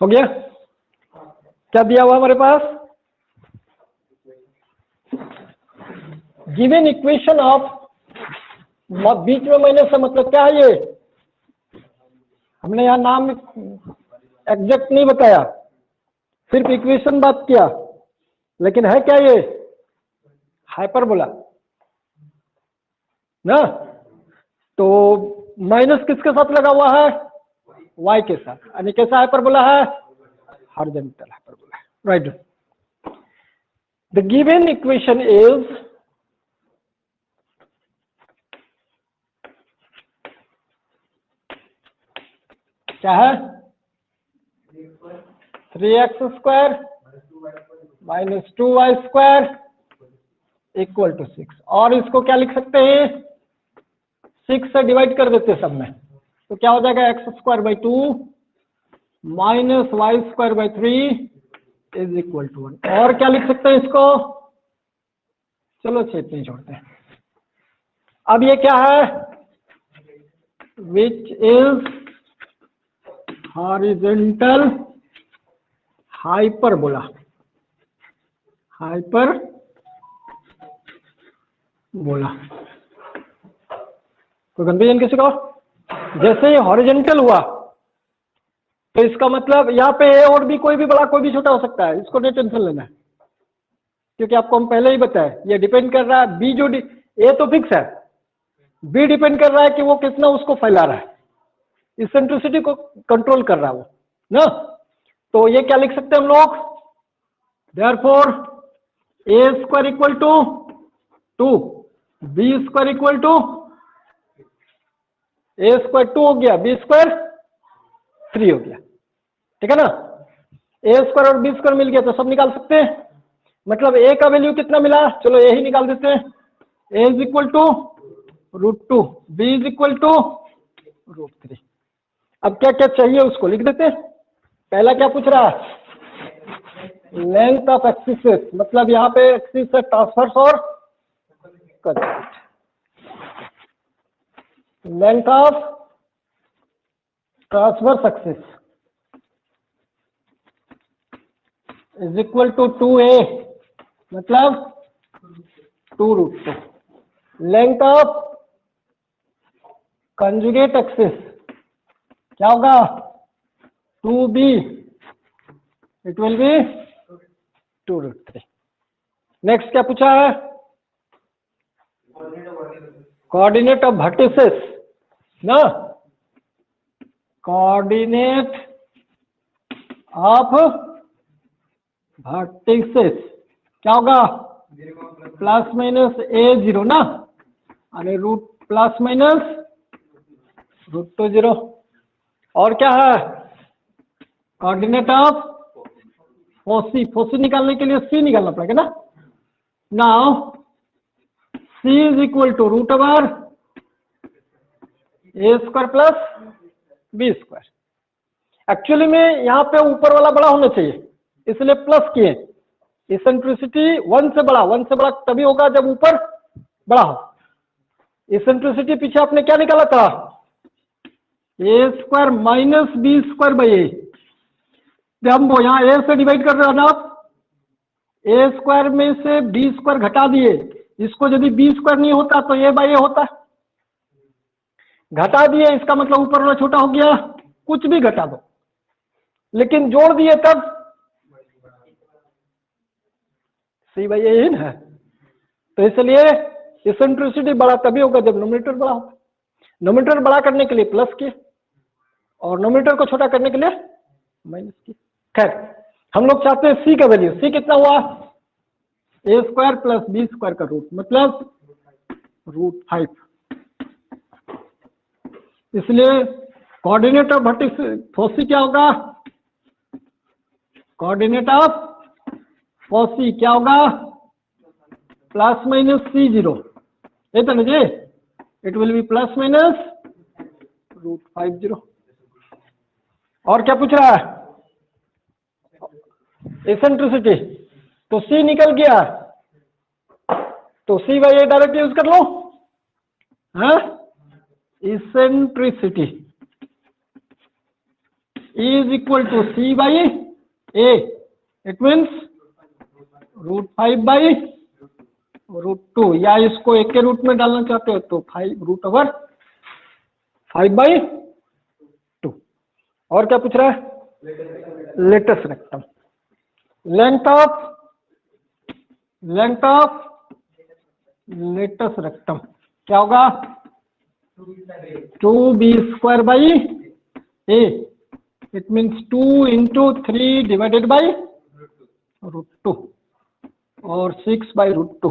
हो गया? क्या दिया हुआ हमारे पास? गिवन इक्वेशन ऑफ, बीच में माइनस है मतलब क्या है ये? हमने यहाँ नाम एग्जैक्ट नहीं बताया, सिर्फ इक्वेशन बात किया, लेकिन है क्या ये? हाइपरबोला ना। तो माइनस किसके साथ लगा हुआ है? y के साथ, यानी कैसा हाइपरबोला है? Horizontal hyperbola, right. The given equation is, क्या है? 3x² minus 2y² equal to 6। और इसको क्या लिख सकते हैं? 6 से डिवाइड कर देते सब में, तो क्या हो जाएगा? x² 2 minus y² 3 is equal to 1। और क्या लिख सकते हैं इसको? चलो इतने ही छोड़ते हैं। अब ये क्या है? Which is horizontal hyperbola, hyperbola. कोई कंफ्यूजन किसी को? जैसे ये हॉरिजॉन्टल हुआ तो इसका मतलब यहाँ पे ए और बी कोई भी बड़ा कोई भी छोटा हो सकता है, इसको नहीं टेंशन लेना है, क्योंकि आपको हम पहले ही बताए ये डिपेंड कर रहा है, बी जो ए तो फिक्स है, बी डिपेंड कर रहा है कि वो कितना उसको फैला रहा है, इसेंट्रिसिटी को कंट्रोल कर रहा है वो ना। तो ये क्या लिख सकते हैं हम लोग? Therefore a² equal to 2, b² equal to a² 2 हो गया, b² 3 हो गया, ठीक है ना। a² और b² मिल गया तो सब निकाल सकते हैं। मतलब a का वैल्यू कितना मिला? चलो यही निकाल देते हैं। a is equal to √2, b is equal to √3। अब क्या क्या चाहिए उसको लिख देते हैं। पहला क्या पूछ रहा है? लेंथ ऑफ एक्सिस, मतलब यहाँ पे एक्सिस है ट्रांसवर्स और conjugate. Length of transverse axis is equal to 2a, मतलब 2√2। लेंथ ऑफ कंजुगेट एक्सिस क्या होगा? 2b, it will B 2√3। Next क्या पूछा है? कोऑर्डिनेट ऑफ वर्टिसेस ना, कोऑर्डिनेट ऑफ वर्टिसेस क्या होगा? प्लस माइनस a0 ना, अरे रूट प्लस माइनस √2 0। और क्या है? कोऑर्डिनेट ऑफ फोसी, फोसी निकालने के लिए c निकालना पड़ेगा ना। Now c is equal to √a² plus b²। Actually में यहाँ पे ऊपर वाला बड़ा होना चाहिए, इसलिए प्लस किए। इसेंट्रिसिटी 1 से बड़ा तभी होगा जब ऊपर बड़ा हो। इसेंट्रिसिटी पीछे आपने क्या निकाला था? a² minus b²/a। हम वो यहाँ a से डिवाइड कर रहे हैं ना, a² में से b² घटा दिए, इसको यदि b² नहीं होता तो a/a होता, घटा दिए, इसका मतलब ऊपर वाला छोटा हो गया। कुछ भी घटा दो, लेकिन जोड़ दिए तब c/a ही ना। तो इसलिए इसेंट्रिसिटी बड़ा तभी होगा जब नोमिनेटर बड़ा होगा। नोमिनेटर बड़ा करने के लिए प्लस किए और नोमिनेटर को छोटा करने के लिए माइनस किए। खैर हम लोग चाहते हैं c का वैल्यू। c कितना हुआ? a² प्लस b² का रूट, मतलब √5। इसलिए कोऑर्डिनेट ऑफ वर्टिसेस फोसी क्या होगा? कोऑर्डिनेट ऑफ फोसी क्या होगा? प्लस माइनस c0, तो ना जी, it will be plus minus √50। और क्या पूछ रहा है? इसेंट्रिसिटी, तो c निकल गया, तो c/a डायरेक्ट यूज कर लो। हाँ, eccentricity is equal to C by A, it means √5/√2, या इसको एक के रूट में डालना चाहते हो तो 5√5/2। और क्या पूछ रहा है? Latus rectum. Length of latus rectum क्या होगा? 2b²/a, it means 2 × 3 divided by √2 और 6/√2।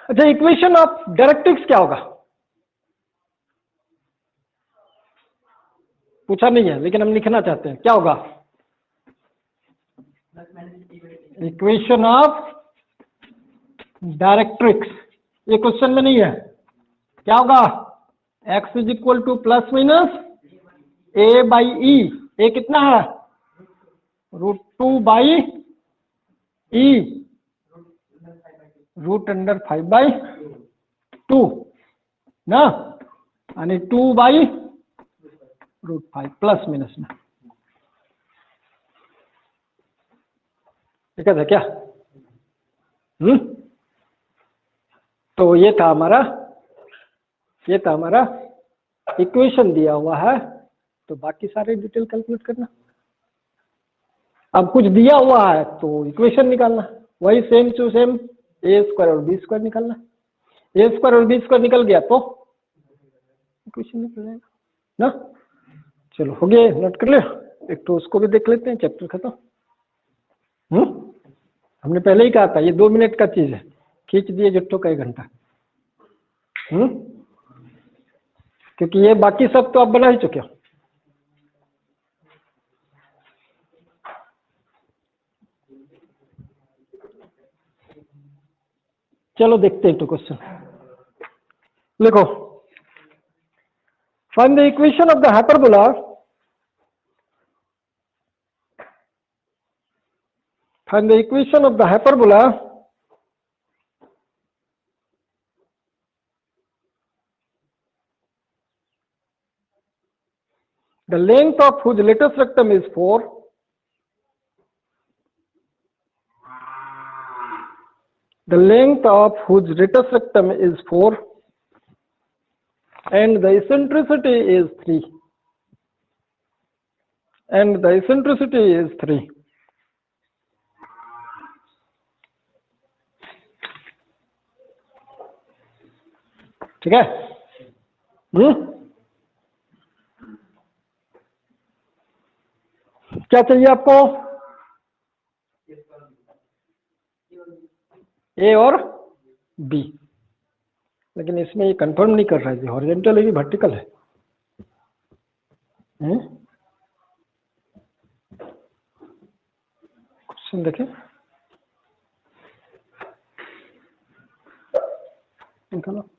अच्छा, इक्वेशन ऑफ डायरेक्ट्रिक्स क्या होगा? पूछा नहीं है लेकिन हम लिखना चाहते हैं, क्या होगा? इक्वेशन ऑफ डायरेक्ट्रिक्स, ये क्वेश्चन में नहीं है, क्या होगा? x is equal to ± a/e, A कितना है? √2/e, √5/2 ना, आणि 2/√5 प्लस माइनस में, ठीक है क्या? तो ये था हमारा इक्वेशन दिया हुआ है, तो बाकी सारे डिटेल कैलकुलेट करना। अब कुछ दिया हुआ है तो इक्वेशन निकालना, वही सेम टू सेम a² और b² निकालना। a² और b² निकल गया तो इक्वेशन निकल जाएगा ना। चलो हो गया, नोट कर लिया। एक तो उसको भी देख लेते हैं, चैप्टर खत्म। हमने पहले ही कहा था ये 2 मिनट का चीज है, खींच दिए जुट्टो का 1 घंटा। क्योंकि ये बाकी सब तो आप बना ही चुके हो। चलो देखते हैं तो क्वेश्चन लिखो। Find the equation of the hyperbola, find the equation of the hyperbola the length of whose latest rectum is 4, the length of whose latest rectum is 4 and the eccentricity is 3, and the eccentricity is 3। ठीक है? क्या चाहिए आपको? ए और B, लेकिन इसमें ये confirm नहीं कर रहा है हॉरिजॉन्टल है कि वर्टिकल है। क्वेश्चन देखें, निकालो।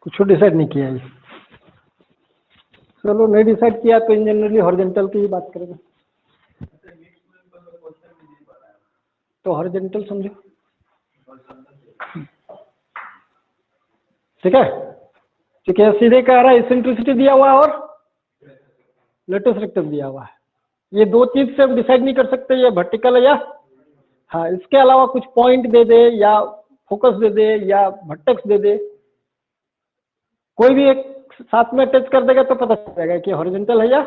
कुछ डिसाइड नहीं किया है। चलो नहीं डिसाइड किया तो इन जनरली हॉरिजॉन्टल की ही बात करेंगे। तो हॉरिजॉन्टल समझो, ठीक है? ठीक है, सीधे कह रहा है इसेंट्रिसिटी दिया हुआ है और लेटेस्ट रेक्टम दिया हुआ है। ये दो चीज से हम डिसाइड नहीं कर सकते ये वर्टिकल है या, हाँ, इसके अलावा कुछ पॉइंट दे दे या फोकस दे दे या वर्टेक्स दे दे, कोई भी एक साथ में टच कर देगा तो पता चल जाएगा कि हॉरिजॉन्टल है या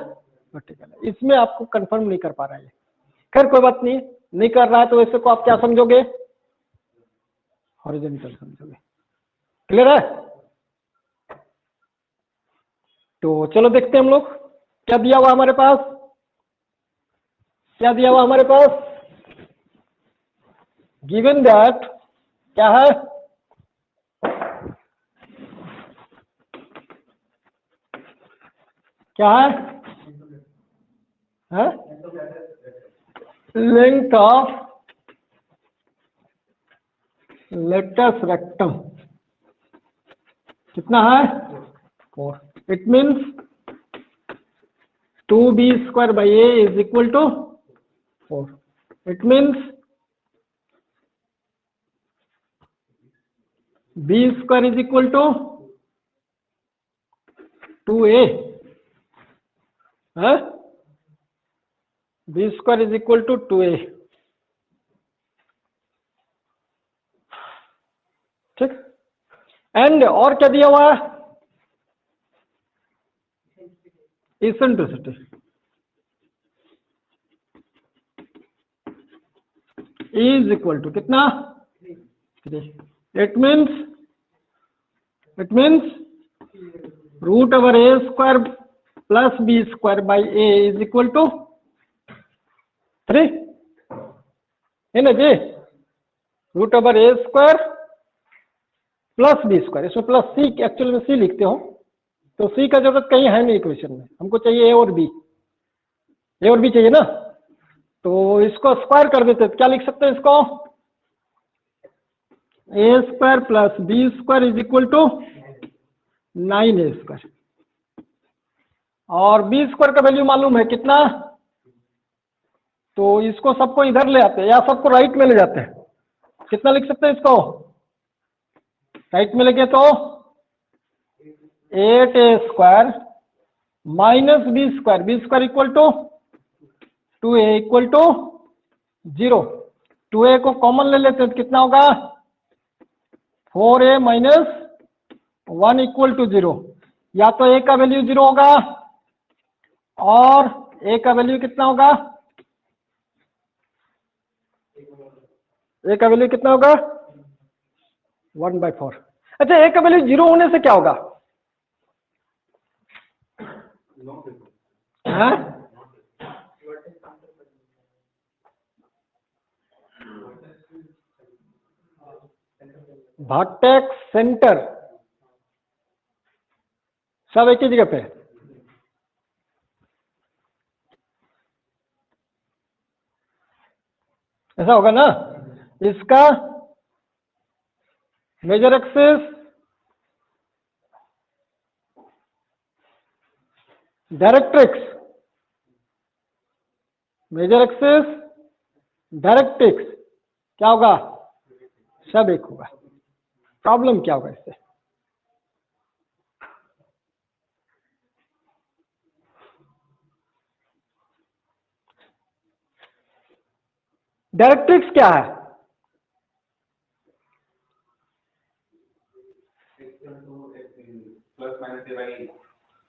वर्टिकल है। इसमें आपको कंफर्म नहीं कर पा रहा है। खैर कोई बात नहीं कर रहा है तो वैसे को आप क्या समझोगे? हॉरिजॉन्टल समझोगे। क्लियर है? तो चलो देखते हैं हम लोग क्या दिया हुआ हमारे पास। क्या दिया हुआ हमारे पास? गिवन दैट क्या है? क्या है? है लेंथ ऑफ लेटस रेक्टम कितना है 4. It means 2b square by A is equal to 4. It means b square is equal to 2a है b square is equal to 2a. ठीक. एंड और क्या दिया हुआ है इसेंट्रिसिटी इज इक्वल टू कितना 3. It means root over a square plus b square by a is equal to 3 है ना जी. Root over a square plus b square, इसमें प्लस c एक्चुअल में c लिखते हो तो c का जरूरत कहीं है नहीं इक्वेशन में. हमको चाहिए a और b चाहिए ना. तो इसको स्क्वायर कर देते तो क्या लिख सकते हैं इसको A square plus B square is equal to 9a square. और बी स्क्वायर का वैल्यू मालूम है कितना. तो इसको सबको इधर ले आते हैं या सबको राइट में ले जाते हैं. कितना लिख सकते हैं इसको राइट में लेके तो 8a square minus B square equal to 2a equal to 0. 2a को कॉमन ले लेते हैं तो कितना होगा 4a माइनस 1 इक्वल टू 0. या तो a का वैल्यू 0 होगा और a का वैल्यू कितना होगा a का वैल्यू कितना होगा 1/4. अच्छा a का वैल्यू 0 होने से क्या होगा वर्टेक्स सेंटर सब एक ही जगह पे. ऐसा होगा ना. इसका major axis directrix major axis directrix क्या होगा सब एक होगा. प्रॉब्लम क्या होगा इससे डायरेक्ट्रिक्स क्या है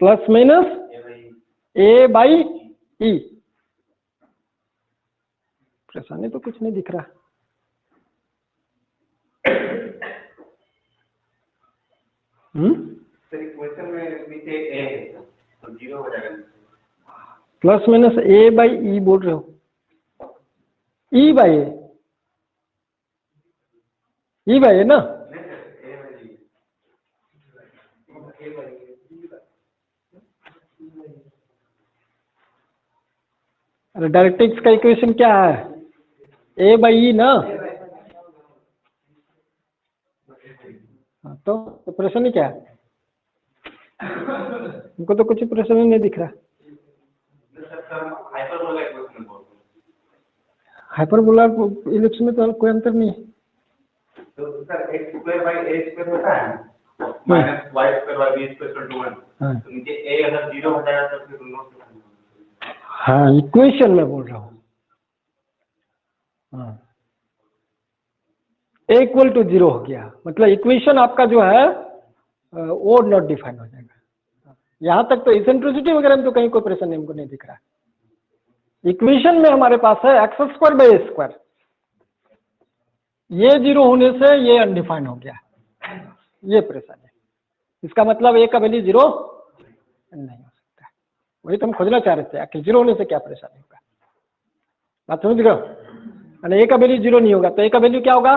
plus minus A by E. परेशानी तो कुछ नहीं दिख रहा. इक्वेशन में नीचे ए है तो 0 हो जाएगा. Plus minus A by E बोल रहे हो ई बाई ए ना. अरे डायरेक्ट्रिक्स का इक्वेशन क्या है ए बाई ई ना. हाँ, तो परेशानी क्या है हमको तो कुछ परेशानी नहीं दिख रहा. हाइपरबोला इलिप्स में तो कोई अंतर नहीं है. तो sir x square by a square होता है minus y square by b square to 1. तो नीचे a अगर 0 हो जाएगा तो फिर दोनों. हाँ इक्वेशन में बोल रहा हूँ. हाँ a इक्वल टू 0 हो गया मतलब इक्वेशन आपका जो है वो नॉट डिफाइन हो जाएगा. यहाँ तक तो इसेंट्रिसिटी वगैरह में तो कहीं कोई परेशानी हमको नहीं दिख रहा. इक्वेशन में हमारे पास है x square by A square. ये 0 होने से ये अनडिफाइंड हो गया. ये परेशानी. इसका मतलब a का वैल्यू 0 नहीं हो सकता. वही तो हम खोजना चाह रहे थे आखिर 0 होने से क्या परेशानी होगा. बात समझ गए. और a का वैल्यू 0 नहीं होगा तो a का वैल्यू क्या होगा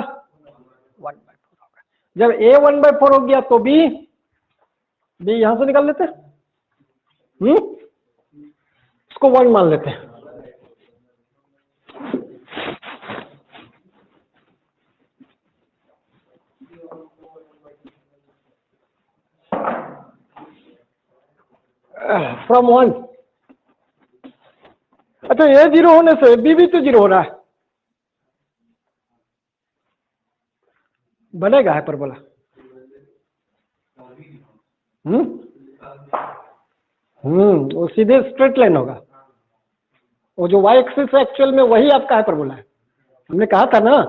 1/4 होगा. जब a 1/4 हो गया तो b यहां से निकाल लेते हैं. इसको 1 मान लेते हैं. फ्रॉम 1। अच्छा, ए 0 होने से बी भी तो 0 हो रहा है, बनेगा हाइपरबोला? वो सीधे स्ट्रेट लाइन होगा। वो जो वाई एक्सिस एक्चुअल में वही आपका हाइपरबोला है। हमने कहा था ना,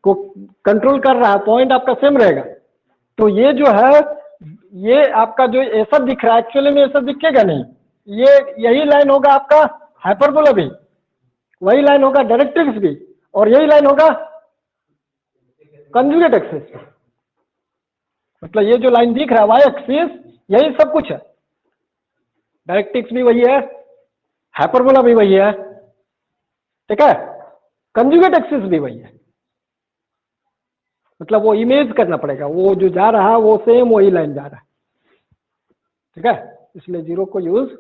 को कंट्रोल कर रहा है, पॉइंट आपका सेम रहेगा। तो ये जो है, ये आपका जो ऐसा दिख रहा है एक्चुअली में ऐसा दिखेगा नहीं। ये यही लाइन होगा आपका हाइपरबोला भी, वही लाइन होगा डायरेक्ट्रिक्स भी, और यही लाइन होगा कंजुगेट एक्सिस। मतलब ये जो लाइन दिख रहा है वाई एक्सिस, यही सब कुछ है। डायरेक्ट्रिक्स भी वही है, हाइपरबोला भी वही है, ठीक है, कंजुगेट एक्सिस भी वही है। मतलब वो इमेज करना पड़ेगा, वो जो जा रहा है वो सेम वही लाइन जा रहा है, ठीक है। इसलिए 0 को यूज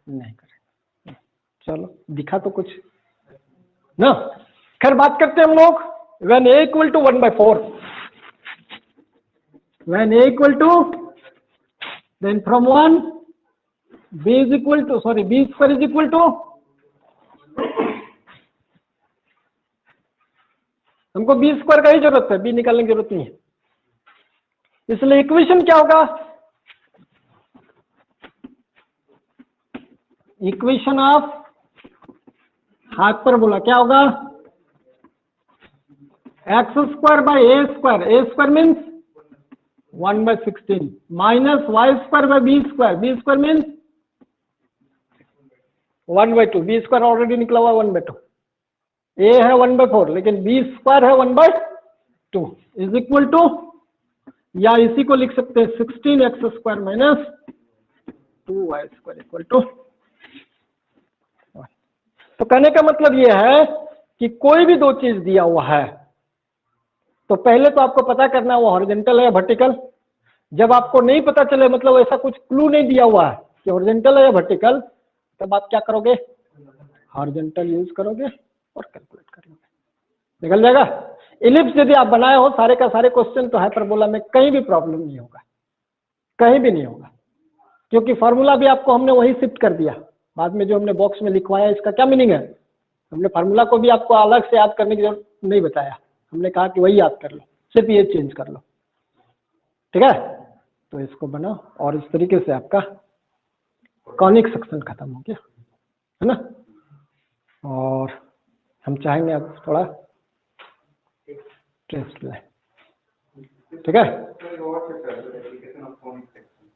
नहीं करेंगे। चलो, दिखा तो कुछ ना। खैर, बात करते हैं हम लोग when a equal to 1/4, when a equal to, then from 1 b is equal to, sorry, b square is equal to, हमको b स्क्वायर का ही जरूरत है, b निकालने की जरूरत नहीं है। इसलिए इक्वेशन क्या होगा? इक्वेशन ऑफ हाइपरबोला क्या होगा? x² by a square, a square means 1/16 minus y² by b square means 1/2, b square already निकला हुआ 1/2, a है 1/4 लेकिन b स्क्वायर है 1/2 इज इक्वल टू, या इसी को लिख सकते हैं 16x² minus 2y² equal to. तो कहने का मतलब यह है कि कोई भी दो चीज दिया हुआ है तो पहले तो आपको पता करना है वो हॉरिजॉन्टल है या वर्टिकल। जब आपको नहीं पता चले, मतलब ऐसा कुछ क्लू नहीं दिया हुआ है कि हॉरिजॉन्टल है या वर्टिकल, तब आप क्या करोगे? हॉरिजॉन्टल यूज करोगे और कैलकुलेट कर लोगे, निकल जाएगा। इलिप्स यदि आप बनाए हो सारे का सारे क्वेश्चन, तो हाइपरबोला में कहीं भी प्रॉब्लम नहीं होगा, कहीं भी नहीं होगा, क्योंकि फार्मूला भी आपको हमने वही शिफ्ट कर दिया। बाद में जो हमने बॉक्स में लिखवाया, इसका क्या मीनिंग है? हमने फार्मूला को भी आपको अलग से याद करने की जरूरत नहीं बताया, हमने कहा कि वही याद कर लो, सिर्फ ये चेंज कर लो, ठीक है। तो इसको बनाओ और इस तरीके से आपका कॉनिक सेक्शन खत्म हो गया, है ना। और हम चाहेंगे अब थोड़ा टेस्ट लें, ठीक है।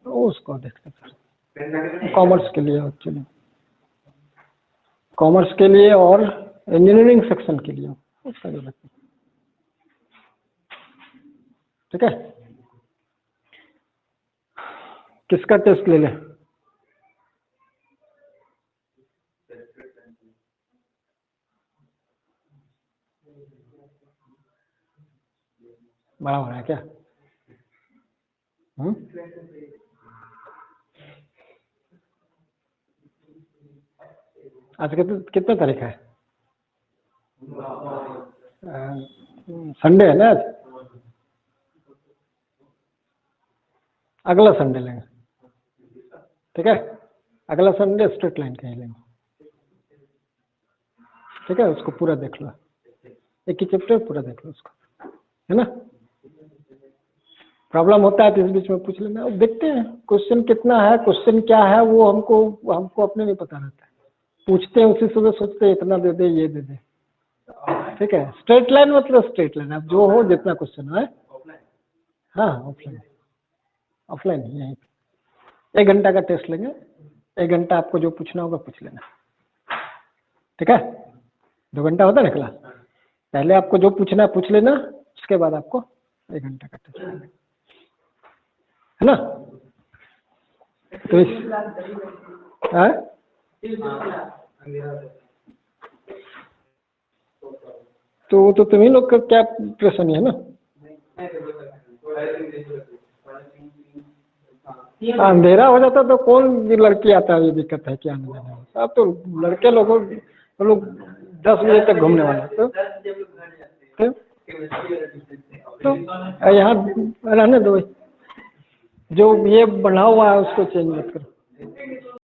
तो उसको देखते हैं कॉमर्स के लिए, एक्चुअली कॉमर्स के लिए और इंजीनियरिंग सेक्शन के लिए उसका जरूरत नहीं, ठीक है। किसका टेस्ट ले लें? बड़ा हो रहा है क्या? आज कितना तारीख है? संडे है ना आज? अगला संडे लेंगे, ठीक है। अगला संडे स्ट्रेट लाइन का ही लेंगे, ठीक है। उसको पूरा देख लो, एक ही चैप्टर पूरा देख लो उसको, है ना। प्रॉब्लम होता है तो इस बीच में पूछ लेना। अब देखते हैं क्वेश्चन कितना है, क्वेश्चन क्या है, वो हमको अपने नहीं पता रहता है। पूछते हैं उसी सुबह, सोचते हैं इतना दे दे, ये दे दे, ठीक है। स्ट्रेट लाइन मतलब स्ट्रेट लाइन, अब जो हो जितना क्वेश्चन है। हाँ, ऑफलाइन यहीं 1 घंटा का टेस्ट लेंगे, 1 घंटा आपको जो पूछना होगा पूछ लेना, ठीक है। 2 घंटा होता है ना क्लास, पहले आपको जो पूछना है पूछ लेना, उसके बाद आपको 1 घंटा का टेस्ट लेंगे, है ना। तो इस तो तुम्ही लोग का क्या प्रश्न है ना। अंधेरा हो जाता तो कौन लड़की आता है, ये दिक्कत है क्या? नहीं, अब तो लड़के लोग 10 बजे तक घूमने वाले, तो यहाँ रहने दो, जो ये बना हुआ है उसको चेंज मत करो। इसलिए